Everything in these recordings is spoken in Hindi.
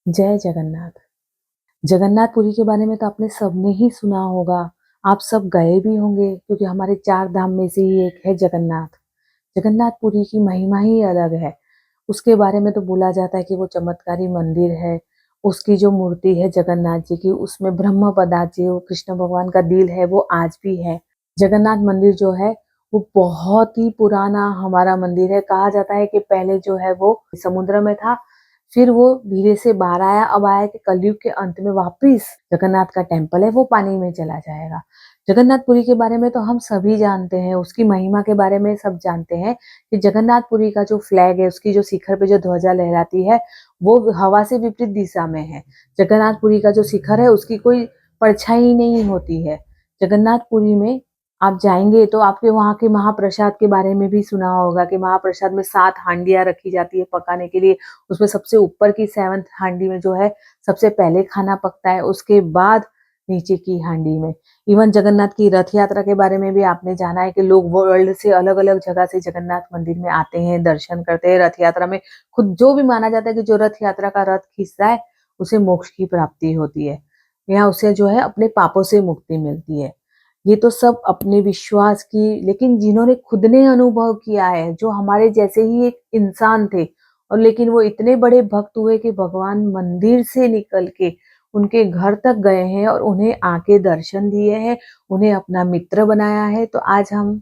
जय जगन्नाथ। जगन्नाथपुरी के बारे में तो आपने सबने ही सुना होगा। आप सब गए भी होंगे क्योंकि हमारे 4 धाम में से ही एक है जगन्नाथ। जगन्नाथपुरी की महिमा ही अलग है। उसके बारे में तो बोला जाता है कि वो चमत्कारी मंदिर है। उसकी जो मूर्ति है जगन्नाथ जी की, उसमें ब्रह्म पदार्थ जी, वो कृष्ण भगवान का दिल है, वो आज भी है। जगन्नाथ मंदिर जो है वो बहुत ही पुराना हमारा मंदिर है। कहा जाता है कि पहले जो है वो समुद्र में था, फिर वो धीरे से बाहर आया। अब आया कि कलयुग के अंत में वापिस जगन्नाथ का टेम्पल है वो पानी में चला जाएगा। जगन्नाथपुरी के बारे में तो हम सभी जानते हैं, उसकी महिमा के बारे में सब जानते हैं कि जगन्नाथपुरी का जो फ्लैग है, उसकी जो शिखर पे जो ध्वजा लहराती है, वो हवा से विपरीत दिशा में है। जगन्नाथपुरी का जो शिखर है उसकी कोई परछाई नहीं होती है। जगन्नाथपुरी में आप जाएंगे तो आपके वहाँ के महाप्रसाद के बारे में भी सुना होगा कि महाप्रसाद में 7 हांडियां रखी जाती है पकाने के लिए। उसमें सबसे ऊपर की 7th हांडी में जो है सबसे पहले खाना पकता है, उसके बाद नीचे की हांडी में। इवन जगन्नाथ की रथ यात्रा के बारे में भी आपने जाना है कि लोग वर्ल्ड से अलग अलग जगह से जगन्नाथ मंदिर में आते हैं, दर्शन करते हैं। रथ यात्रा में खुद जो भी माना जाता है कि जो रथ यात्रा का रथ खींचता है उसे मोक्ष की प्राप्ति होती है, या उसे जो है अपने पापों से मुक्ति मिलती है। ये तो सब अपने विश्वास की, लेकिन जिन्होंने खुद ने अनुभव किया है, जो हमारे जैसे ही एक इंसान थे, और लेकिन वो इतने बड़े भक्त हुए कि भगवान मंदिर से निकल के उनके घर तक गए हैं और उन्हें आके दर्शन दिए हैं, उन्हें अपना मित्र बनाया है। तो आज हम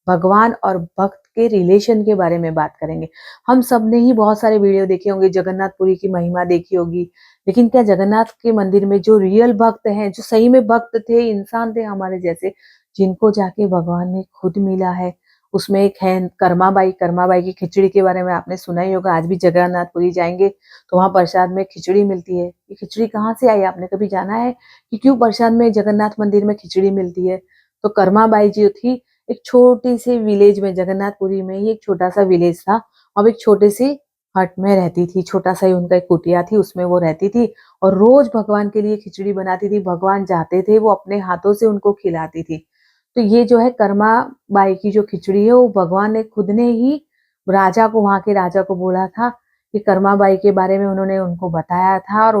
भगवान और भक्त के रिलेशन के बारे में बात करेंगे। हम सब ने ही बहुत सारे वीडियो देखे होंगे, जगन्नाथपुरी की महिमा देखी होगी, लेकिन क्या जगन्नाथ के मंदिर में जो रियल भक्त हैं, जो सही में भक्त थे, इंसान थे हमारे जैसे, जिनको जाके भगवान ने खुद मिला है। उसमें एक है कर्माबाई। कर्माबाई की खिचड़ी के बारे में आपने सुना ही होगा। आज भी जगन्नाथपुरी जाएंगे तो वहां प्रसाद में खिचड़ी मिलती है। ये खिचड़ी कहाँ से आई, आपने कभी जाना है कि क्यों प्रसाद में जगन्नाथ मंदिर में खिचड़ी मिलती है? तो कर्माबाई जी थी, एक छोटी सी विलेज में, जगन्नाथपुरी में ही एक छोटा सा विलेज था। अब एक छोटे सी हट में रहती थी, छोटा सा ही उनका एक कुटिया थी, उसमें वो रहती थी और रोज भगवान के लिए खिचड़ी बनाती थी। भगवान जाते थे, वो अपने हाथों से उनको खिलाती थी। तो ये जो है कर्मा बाई की जो खिचड़ी है, वो भगवान ने खुद ने ही राजा को, वहां के राजा को बोला था कि कर्मा बाई के बारे में उन्होंने उनको बताया था, और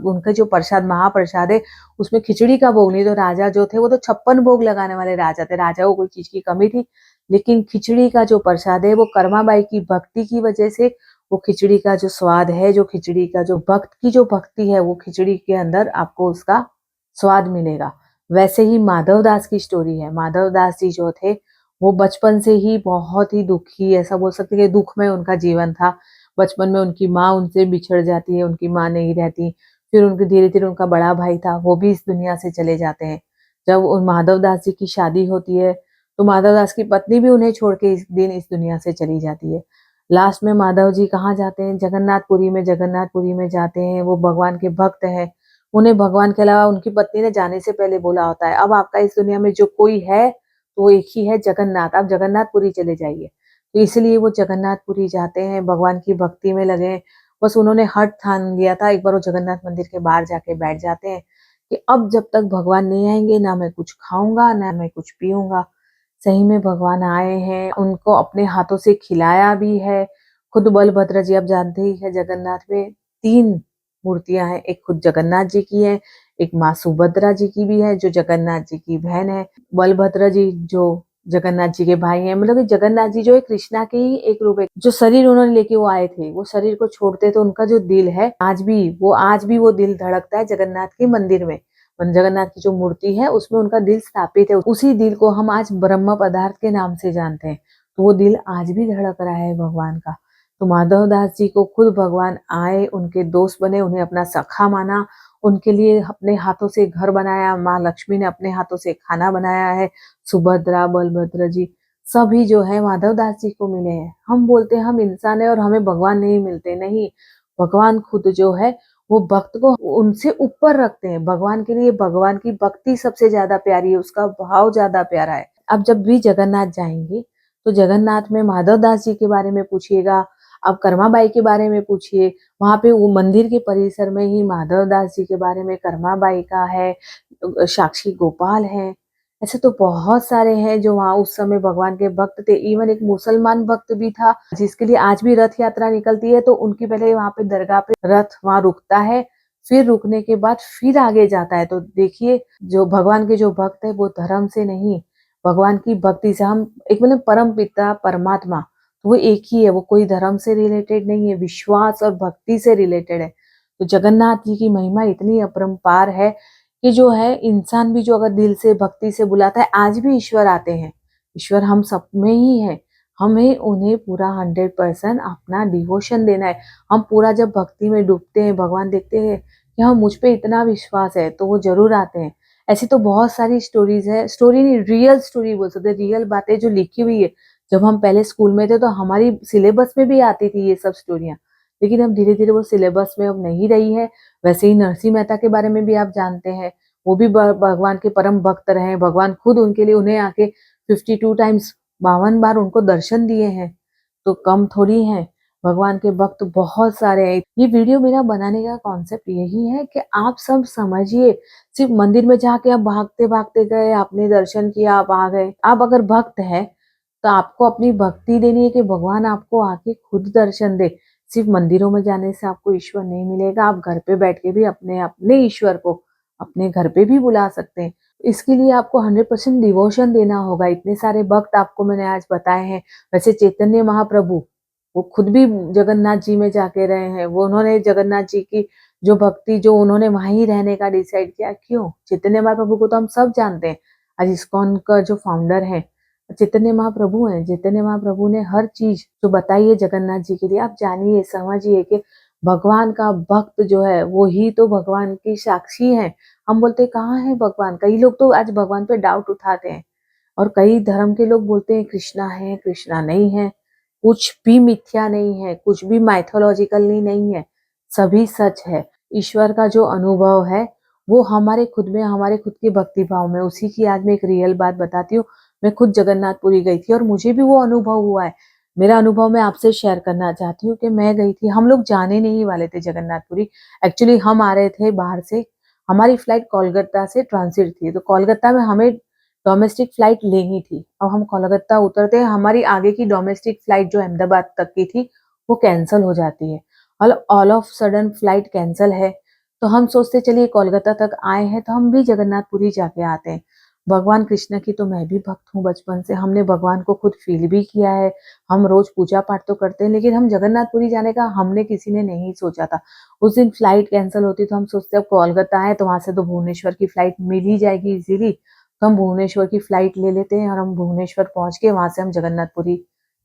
उनका जो प्रसाद महाप्रसाद है उसमें खिचड़ी का भोग नहीं। तो राजा जो थे वो तो 56 भोग लगाने वाले राजा थे, राजा को कोई चीज की कमी थी, लेकिन खिचड़ी का जो प्रसाद है वो कर्माबाई की भक्ति की वजह से, वो खिचड़ी का जो स्वाद है, जो खिचड़ी का जो भक्त की जो भक्ति है, वो खिचड़ी के अंदर आपको उसका स्वाद मिलेगा। वैसे ही माधव दास की स्टोरी है। माधव दास जी जो थे वो बचपन से ही बहुत ही दुखी, ऐसा बोल सकते हैं कि दुख में उनका जीवन था। बचपन में उनकी माँ उनसे बिछड़ जाती है, उनकी माँ नहीं रहती। फिर उनके धीरे धीरे उनका बड़ा भाई था, वो भी इस दुनिया से चले जाते हैं। जब उन माधव दास जी की शादी होती है तो माधव दास की पत्नी भी उन्हें छोड़ के इस दिन इस दुनिया से चली जाती है। लास्ट में माधव जी कहाँ जाते हैं? जगन्नाथपुरी में। जगन्नाथपुरी में जाते हैं, वो भगवान के भक्त हैं। उन्हें भगवान के अलावा उनकी पत्नी ने जाने से पहले बोला होता है, अब आपका इस दुनिया में जो कोई है तो वो एक ही है, जगन्नाथ। आप जगन्नाथपुरी चले जाइए। तो इसलिए वो जगन्नाथपुरी जाते हैं, भगवान की भक्ति में लगे हैं। बस उन्होंने हठ ठान लिया था, एक बार वो जगन्नाथ मंदिर के बाहर जाके बैठ जाते हैं कि अब जब तक भगवान नहीं आएंगे, ना मैं कुछ खाऊंगा ना मैं कुछ पीऊंगा। सही में भगवान आए हैं, उनको अपने हाथों से खिलाया भी है। खुद बलभद्र जी, आप जानते ही है, जगन्नाथ में 3 मूर्तियां हैं। एक खुद जगन्नाथ जी की है, एक माँ सुभद्रा जी की भी है जो जगन्नाथ जी की बहन है, बलभद्र जी जो जगन्नाथ जी के भाई हैं। मतलब कि जगन्नाथ जी जो है कृष्णा के ही एक रूप है। जो शरीर उन्होंने लेके वो आए थे, वो शरीर को छोड़ते तो उनका जो दिल है आज भी वो दिल धड़कता है जगन्नाथ के मंदिर में। जगन्नाथ की जो मूर्ति है उसमें उनका दिल स्थापित है। उसी दिल को हम आज ब्रह्म पदार्थ के नाम से जानते हैं। तो वो दिल आज भी धड़क रहा है भगवान का। तो माधव दास जी को खुद भगवान आए, उनके दोस्त बने, उन्हें अपना सखा माना, उनके लिए अपने हाथों से घर बनाया। माँ लक्ष्मी ने अपने हाथों से खाना बनाया है। सुभद्रा, बलभद्र जी सभी जो है माधव दास जी को मिले हैं। हम बोलते हैं हम इंसान है और हमें भगवान नहीं मिलते, नहीं। भगवान खुद जो है वो भक्त को उनसे ऊपर रखते हैं। भगवान के लिए भगवान की भक्ति सबसे ज्यादा प्यारी है, उसका भाव ज्यादा प्यारा है। अब जब भी जगन्नाथ जाएंगे तो जगन्नाथ में माधव दास जी के बारे में पूछिएगा, आप कर्माबाई के बारे में पूछिए। वहां पे वो मंदिर के परिसर में ही माधव दास जी के बारे में, कर्माबाई का है, साक्षी गोपाल है। ऐसे तो बहुत सारे हैं जो वहाँ उस समय भगवान के भक्त थे। इवन एक मुसलमान भक्त भी था जिसके लिए आज भी रथ यात्रा निकलती है, तो उनकी पहले वहाँ पे दरगाह पे रथ वहाँ रुकता है, फिर रुकने के बाद फिर आगे जाता है। तो देखिए जो भगवान के जो भक्त है वो धर्म से नहीं, भगवान की भक्ति से, हम एक मतलब परम पिता परमात्मा, तो वो एक ही है, वो कोई धर्म से रिलेटेड नहीं है, विश्वास और भक्ति से रिलेटेड है। तो जगन्नाथ जी की महिमा इतनी अपरंपार है कि जो है इंसान भी जो अगर दिल से भक्ति से बुलाता है, आज भी ईश्वर आते हैं। ईश्वर हम सब में ही है, हमें उन्हें पूरा 100% अपना डिवोशन देना है। हम पूरा जब भक्ति में डूबते हैं, भगवान देखते हैं कि हाँ मुझ पे इतना विश्वास है, तो वो जरूर आते हैं। ऐसी तो बहुत सारी स्टोरीज है, स्टोरी नहीं रियल स्टोरी बोल सकते, रियल बातें जो लिखी हुई है। जब हम पहले स्कूल में थे तो हमारी सिलेबस में भी आती थी ये सब स्टोरियां, लेकिन अब धीरे धीरे वो सिलेबस में अब नहीं रही है। वैसे ही नरसिंह मेहता के बारे में भी आप जानते हैं, वो भी भगवान के परम भक्त रहे, भगवान खुद उनके लिए उन्हें आके 52 टाइम्स 52 बार उनको दर्शन दिए हैं, तो कम थोड़ी हैं। भगवान के भक्त बहुत सारे हैं। ये वीडियो मेरा बनाने का कॉन्सेप्ट यही है कि आप सब समझिए, सिर्फ मंदिर में जाके आप भागते भागते गए, आपने दर्शन किया, आप आ गए। आप अगर भक्त है तो आपको अपनी भक्ति देनी है कि भगवान आपको आके खुद दर्शन दे। सिर्फ मंदिरों में जाने से आपको ईश्वर नहीं मिलेगा, आप घर पे बैठ के भी अपने अपने ईश्वर को अपने घर पे भी बुला सकते हैं। इसके लिए आपको 100% डिवोशन देना होगा। इतने सारे भक्त आपको मैंने आज बताए हैं। वैसे चैतन्य महाप्रभु वो खुद भी जगन्नाथ जी में जाके रहे हैं, वो उन्होंने जगन्नाथ जी की जो भक्ति जो उन्होंने वहीं रहने का डिसाइड किया। क्यों? चैतन्य महाप्रभु को तो हम सब जानते हैं, आज इस्कॉन का जो फाउंडर है चैतन्य महाप्रभु हैं। चैतन्य महाप्रभु ने हर चीज जो बताई है जगन्नाथ जी के लिए, आप जानिए समझिए कि भगवान का भक्त जो है वो ही तो भगवान की साक्षी है। हम बोलते कहाँ है भगवान, कई लोग तो आज भगवान पे डाउट उठाते हैं, और कई धर्म के लोग बोलते हैं कृष्णा है कृष्णा नहीं है। कुछ भी मिथ्या नहीं है, कुछ भी माइथोलॉजिकल नहीं है, सभी सच है। ईश्वर का जो अनुभव है वो हमारे खुद में, हमारे खुद के भक्ति भाव में। उसी की आज मैं एक रियल बात बताती हूँ। मैं खुद जगन्नाथपुरी गई थी और मुझे भी वो अनुभव हुआ है। मेरा अनुभव मैं आपसे शेयर करना चाहती हूँ कि मैं गई थी, हम लोग जाने नहीं वाले थे जगन्नाथपुरी। एक्चुअली हम आ रहे थे बाहर से, हमारी फ्लाइट कोलकाता से ट्रांसिट थी, तो कोलकाता में हमें डोमेस्टिक फ्लाइट लेनी थी। अब हम कोलकाता उतरते हैं, हमारी आगे की डोमेस्टिक फ्लाइट जो अहमदाबाद तक की थी वो कैंसिल हो जाती है। All of sudden flight cancel है, तो हम सोचते चलिए कोलकाता तक आए हैं तो हम भी जगन्नाथपुरी जाके आते हैं। भगवान कृष्ण की तो मैं भी भक्त हूँ बचपन से, हमने भगवान को खुद फील भी किया है। हम रोज पूजा पाठ तो करते हैं, लेकिन हम जगन्नाथपुरी जाने का हमने किसी ने नहीं सोचा था। उस दिन फ्लाइट कैंसिल होती तो हम सोचते अब कोलकाता है तो वहां से तो भुवनेश्वर की फ्लाइट मिल ही जाएगी इजीली, तो हम भुवनेश्वर की फ्लाइट ले लेते हैं और हम भुवनेश्वर पहुंच के वहां से हम जगन्नाथपुरी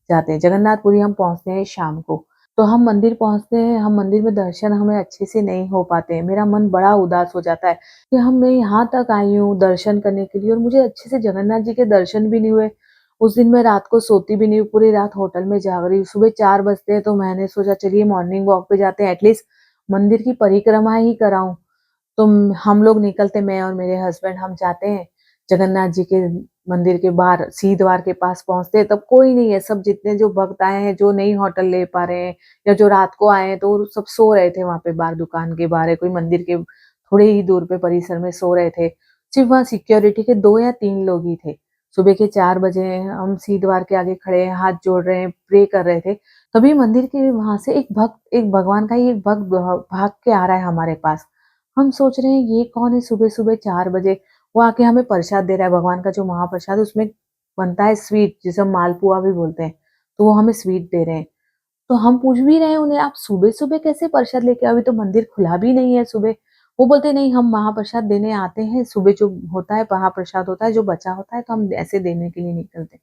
जाते हैं। जगन्नाथपुरी हम पहुंचते हैं शाम को, तो हम मंदिर पहुंचते हैं, हम मंदिर में दर्शन हमें अच्छे से नहीं हो पाते हैं। मेरा मन बड़ा उदास हो जाता है कि हम मैं यहाँ तक आई हूँ दर्शन करने के लिए और मुझे अच्छे से जगन्नाथ जी के दर्शन भी नहीं हुए। उस दिन मैं रात को सोती भी नहीं हूँ, पूरी रात होटल में जाग रही हूँ। सुबह 4 बजते हैं तो मैंने सोचा चलिए मॉर्निंग वॉक पे जाते हैं, एटलीस्ट मंदिर की परिक्रमा ही कराऊं। तो हम लोग निकलते, मैं और मेरे हस्बैंड हम जाते हैं जगन्नाथ जी के मंदिर के बाहर, सिंह द्वार के पास पहुंचते हैं, तब कोई नहीं है। सब जितने जो भक्त आए हैं जो नहीं होटल ले पा रहे हैं या जो रात को आए हैं तो वो सब सो रहे थे वहां पे बाहर, दुकान के बाहर है, कोई मंदिर के थोड़े ही दूर पे परिसर में सो रहे थे। सिर्फ वहां सिक्योरिटी के 2 या 3 लोग ही थे। सुबह के 4 बजे हम सिंह द्वार के आगे खड़े हैं, हाथ जोड़ रहे हैं, प्रे कर रहे थे। तभी मंदिर के वहां से एक भक्त, एक भगवान का ही एक भक्त भाग के आ रहा है हमारे पास। हम सोच रहे हैं ये कौन है, सुबह सुबह 4 बजे वो आके हमें प्रसाद दे रहा है। भगवान का जो महाप्रसाद उसमें बनता है स्वीट, जिसे हम मालपुआ भी बोलते हैं, तो वो हमें स्वीट दे रहे हैं। तो हम पूछ भी रहे हैं उन्हें आप सुबह सुबह कैसे प्रसाद लेके, अभी तो मंदिर खुला भी नहीं है सुबह। वो बोलते नहीं हम महाप्रसाद देने आते हैं सुबह, जो होता है महाप्रसाद होता है जो बचा होता है तो हम ऐसे देने के लिए निकलते हैं।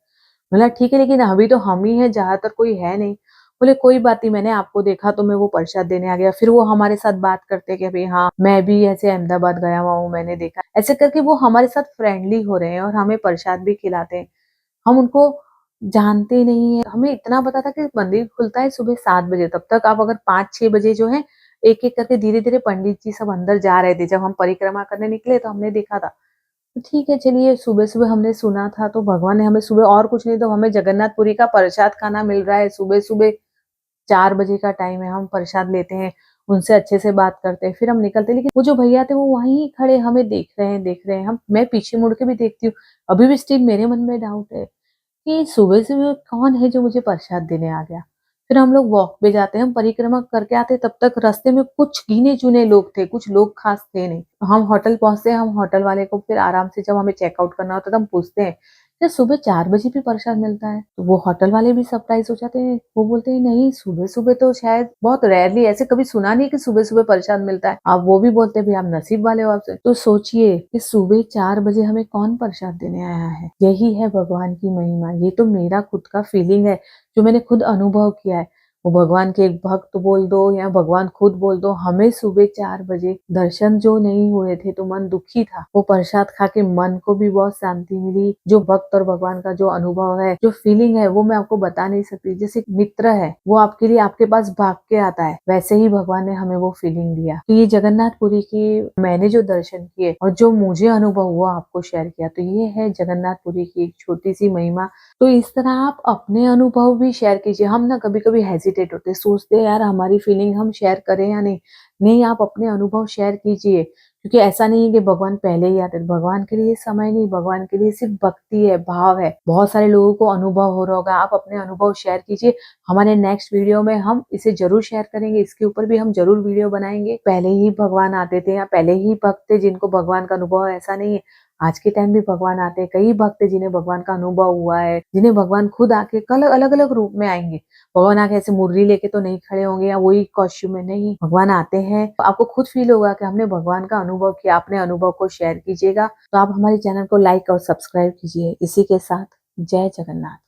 बोला ठीक है, लेकिन अभी तो हम ही हैं, ज्यादातर कोई है नहीं। बोले कोई बात नहीं, मैंने आपको देखा तो मैं वो प्रसाद देने आ गया। फिर वो हमारे साथ बात करते कि भाई हाँ मैं भी ऐसे अहमदाबाद गया हुआ हूँ, मैंने देखा, ऐसे करके वो हमारे साथ फ्रेंडली हो रहे हैं और हमें प्रसाद भी खिलाते हैं। हम उनको जानते नहीं है, हमें इतना पता था कि मंदिर खुलता है सुबह 7 बजे, तब तक आप अगर 5-6 बजे जो है एक एक करके धीरे धीरे पंडित जी सब अंदर जा रहे थे। जब हम परिक्रमा करने निकले तो हमने देखा था। तो ठीक है चलिए, सुबह सुबह हमने सुना था तो भगवान ने हमें सुबह और कुछ नहीं तो हमें जगन्नाथपुरी का प्रसाद खाना मिल रहा है। सुबह सुबह 4 बजे का टाइम है, हम प्रसाद लेते हैं। उनसे अच्छे से बात करते, फिर हम निकलते। लेकिन वो जो भैया थे वो वहीं खड़े हमें देख रहे हैं। हम मैं पीछे मुड़ के भी देखती हूँ, अभी भी स्टिल मेरे मन में डाउट है कि सुबह-सुबह कौन है जो मुझे प्रसाद देने आ गया? फिर हम लोग वॉक पे जाते हैं, हम परिक्रमा करके आते, तब तक रास्ते में कुछ गिने-चुने लोग थे, कुछ लोग खास थे नहीं। हम होटल पहुँचते हैं, हम होटल वाले को फिर आराम से जब हमें चेकआउट करना होता है तो हम पूछते हैं, क्या सुबह 4 बजे भी प्रसाद मिलता है? तो वो होटल वाले भी सरप्राइज़ हो जाते हैं। वो बोलते हैं नहीं, सुबह-सुबह तो शायद बहुत रेयरली, ऐसे कभी सुना नहीं कि सुबह-सुबह प्रसाद मिलता है। अब वो भी बोलते हैं भई आप नसीब वाले हो आपसे। तो सोचिए कि सुबह 4 बजे हमें कौन प्रसाद देने आया है? यही है भगवान की महिमा। ये तो मेरा खुद का फीलिंग है, जो मैंने खुद अनुभव किया है। वो भगवान के एक भक्त बोल दो या भगवान खुद बोल दो, हमें सुबह 4 बजे दर्शन जो नहीं हुए थे तो मन दुखी था। वो प्रसाद खा के मन को भी बहुत शांति मिली। जो भक्त और भगवान का जो अनुभव है, जो फीलिंग है, वो मैं आपको बता नहीं सकती। जैसे एक मित्र है, वो आपके लिए आपके पास भाग के आता है, वैसे ही भगवान ने हमें वो फीलिंग दिया। तो ये जगन्नाथपुरी की मैंने जो दर्शन किए और जो मुझे अनुभव हुआ आपको शेयर किया, तो ये है जगन्नाथपुरी की एक छोटी-सी महिमा। तो इस तरह आप अपने अनुभव भी शेयर कीजिए। हम ना कभी-कभी हेजिटेट होते हैं, सोचते हैं यार हमारी फीलिंग हम शेयर करें या नहीं। नहीं, आप अपने अनुभव शेयर कीजिए, क्योंकि ऐसा नहीं है कि भगवान पहले ही आते हैं। भगवान के लिए समय नहीं, भगवान के लिए सिर्फ भक्ति है, भाव है। बहुत सारे लोगों को अनुभव हो रहा होगा, आप अपने अनुभव शेयर कीजिए। हमारे नेक्स्ट वीडियो में हम इसे ज़रूर शेयर करेंगे, इसके ऊपर भी हम ज़रूर वीडियो बनाएँगे। पहले ही भगवान आते थे या पहले ही भक्त थे जिनको भगवान का अनुभव है, ऐसा नहीं है। आज के टाइम भी भगवान आते हैं, कई भक्त हैं जिन्हें भगवान का अनुभव हुआ है, जिन्हें भगवान खुद आके कल अलग-अलग रूप में आएँगे। भगवान आके ऐसे मुरली लेके तो नहीं खड़े होंगे या वही कॉस्ट्यूम में, नहीं। भगवान आते हैं, तो आपको खुद फील होगा कि हमने भगवान का अनुभव किया। अपने अनुभव को शेयर कीजिएगा। तो आप हमारे चैनल को लाइक और सब्सक्राइब कीजिए। इसी के साथ जय जगन्नाथ।